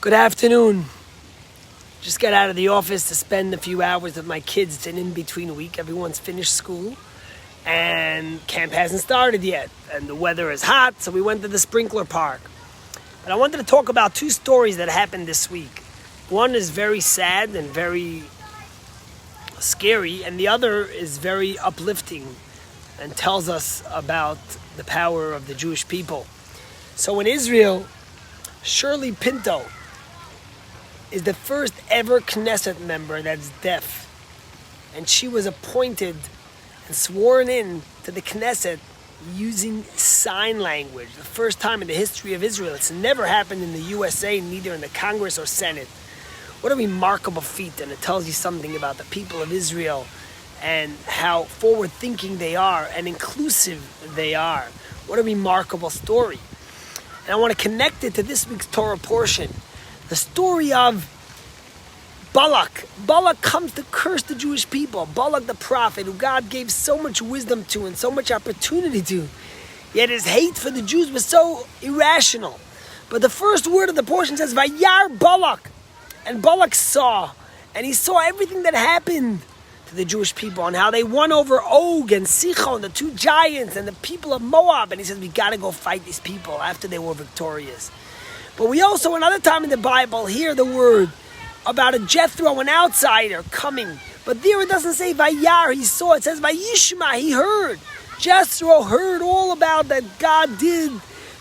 Good afternoon. Just got out of the office to spend a few hours with my kids. It's an in-between week. Everyone's finished school and camp hasn't started yet. And the weather is hot, so we went to the sprinkler park. But I wanted to talk about two stories that happened this week. One is very sad and very scary, and the other is very uplifting and tells us about the power of the Jewish people. So in Israel, Shirley Pinto is the first ever Knesset member that's deaf. And she was appointed and sworn in to the Knesset using sign language. The first time in the history of Israel. It's never happened in the USA, neither in the Congress or Senate. What a remarkable feat, and it tells you something about the people of Israel and how forward-thinking they are and inclusive they are. What a remarkable story. And I want to connect it to this week's Torah portion. The story of Balak. Balak comes to curse the Jewish people. Balak the prophet, who God gave so much wisdom to and so much opportunity to. Yet his hate for the Jews was so irrational. But the first word of the portion says, Vayar Balak. And Balak saw. And he saw everything that happened to the Jewish people and how they won over Og and Sichon, the two giants, and the people of Moab. And he says, we got to go fight these people after they were victorious. But we also, another time in the Bible, hear the word about a Jethro, an outsider, coming. But there it doesn't say Vayar, he saw. It says Vayishma, he heard. Jethro heard all about that God did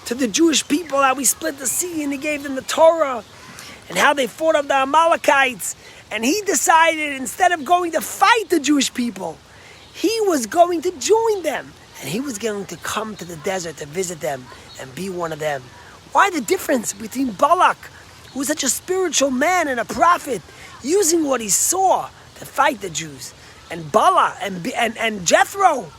to the Jewish people, how he split the sea and he gave them the Torah, and how they fought off the Amalekites. And he decided, instead of going to fight the Jewish people, he was going to join them. And he was going to come to the desert to visit them and be one of them. Why the difference between Balak, who was such a spiritual man and a prophet, using what he saw to fight the Jews, and Bala and Jethro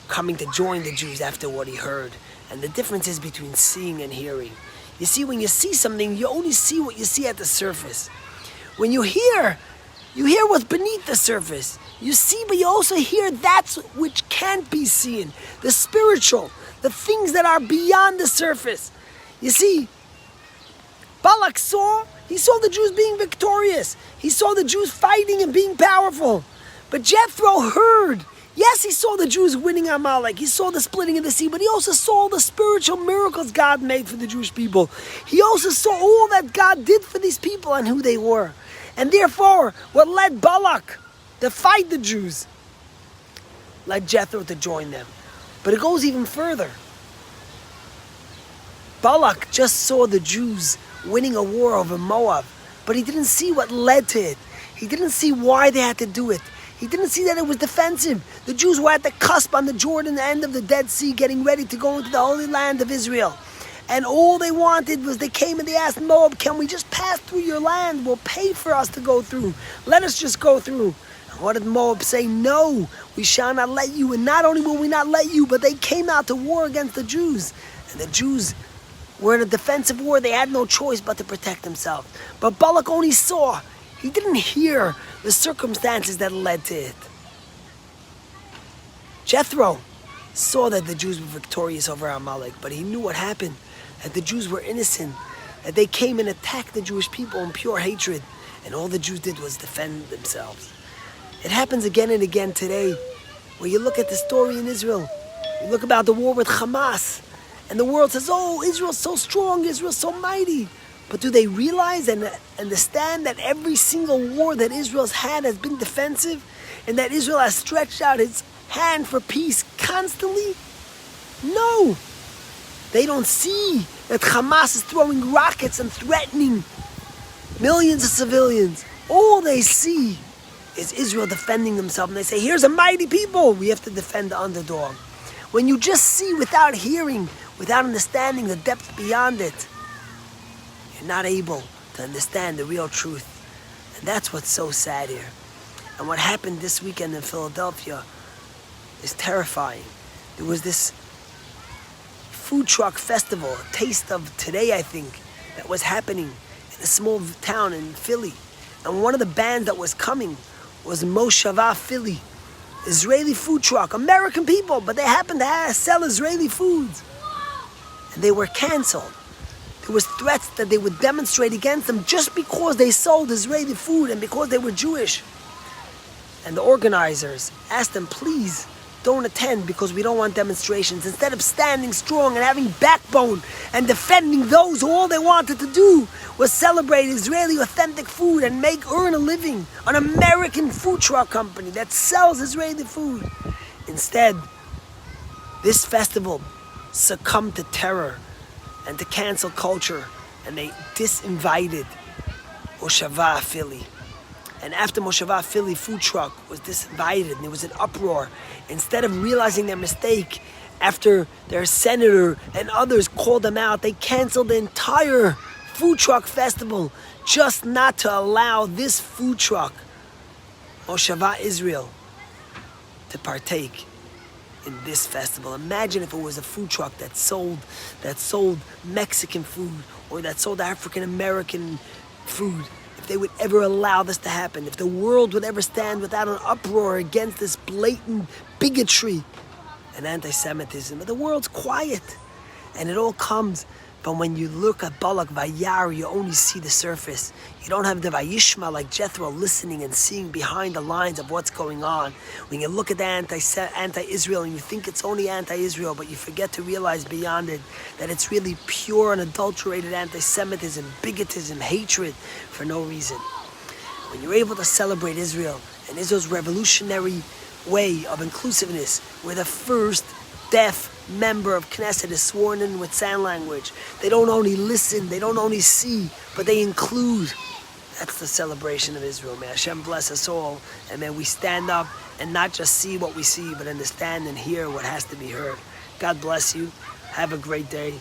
coming to join the Jews after what he heard? And the difference is between seeing and hearing. You see, when you see something, you only see what you see at the surface. When you hear what's beneath the surface. You see, but you also hear that which can't be seen. The spiritual, the things that are beyond the surface. You see, Balak saw the Jews being victorious. He saw the Jews fighting and being powerful. But Jethro heard. Yes, he saw the Jews winning Amalek. He saw the splitting of the sea, but he also saw the spiritual miracles God made for the Jewish people. He also saw all that God did for these people and who they were. And therefore, what led Balak to fight the Jews led Jethro to join them. But it goes even further. Balak just saw the Jews winning a war over Moab, but he didn't see what led to it. He didn't see why they had to do it. He didn't see that it was defensive. The Jews were at the cusp on the Jordan, the end of the Dead Sea, getting ready to go into the Holy Land of Israel. And all they wanted was, they came and they asked Moab, can we just pass through your land? We'll pay for us to go through. Let us just go through. And what did Moab say? No, we shall not let you. And not only will we not let you, but they came out to war against the Jews. And the Jews were in a defensive war. They had no choice but to protect themselves. But Balak only saw. He didn't hear the circumstances that led to it. Jethro saw that the Jews were victorious over Amalek, but he knew what happened. That the Jews were innocent. That they came and attacked the Jewish people in pure hatred. And all the Jews did was defend themselves. It happens again and again today, where you look at the story in Israel. You look about the war with Hamas. And the world says, oh, Israel's so strong, Israel's so mighty. But do they realize and understand that every single war that Israel's had has been defensive? And that Israel has stretched out its hand for peace constantly? No. They don't see that Hamas is throwing rockets and threatening millions of civilians. All they see is Israel defending themselves. And they say, here's a mighty people. We have to defend the underdog. When you just see without hearing, without understanding the depth beyond it, you're not able to understand the real truth. And that's what's so sad here. And what happened this weekend in Philadelphia is terrifying. There was this food truck festival, a taste of today, I think, that was happening in a small town in Philly. And one of the bands that was coming was Moshava, Philly. Israeli food truck, American people, but they happened to sell Israeli foods. And they were canceled. There was threats that they would demonstrate against them just because they sold Israeli food and because they were Jewish. And the organizers asked them, please don't attend because we don't want demonstrations. Instead of standing strong and having backbone and defending those who all they wanted to do was celebrate Israeli authentic food and earn a living, an American food truck company that sells Israeli food. Instead, this festival succumbed to terror and to cancel culture, and they disinvited Moshava Philly. And after Moshava Philly food truck was disinvited and there was an uproar, instead of realizing their mistake, after their senator and others called them out, they canceled the entire food truck festival just not to allow this food truck, Moshava Israel, to partake in this festival. Imagine if it was a food truck that sold Mexican food or that sold African American food. If they would ever allow this to happen, if the world would ever stand without an uproar against this blatant bigotry and anti-Semitism. But the world's quiet, and it all comes from when you look at Balak Vayar, you only see the surface. You don't have the Vayishma like Jethro listening and seeing behind the lines of what's going on. When you look at the anti-Israel and you think it's only anti-Israel, but you forget to realize beyond it that it's really pure and adulterated anti-Semitism, bigotism, hatred for no reason. When you're able to celebrate Israel and Israel's revolutionary way of inclusiveness, where the first deaf member of Knesset is sworn in with sign language. They don't only listen, they don't only see, but they include. That's the celebration of Israel. May Hashem bless us all, and may we stand up and not just see what we see, but understand and hear what has to be heard. God bless you. Have a great day.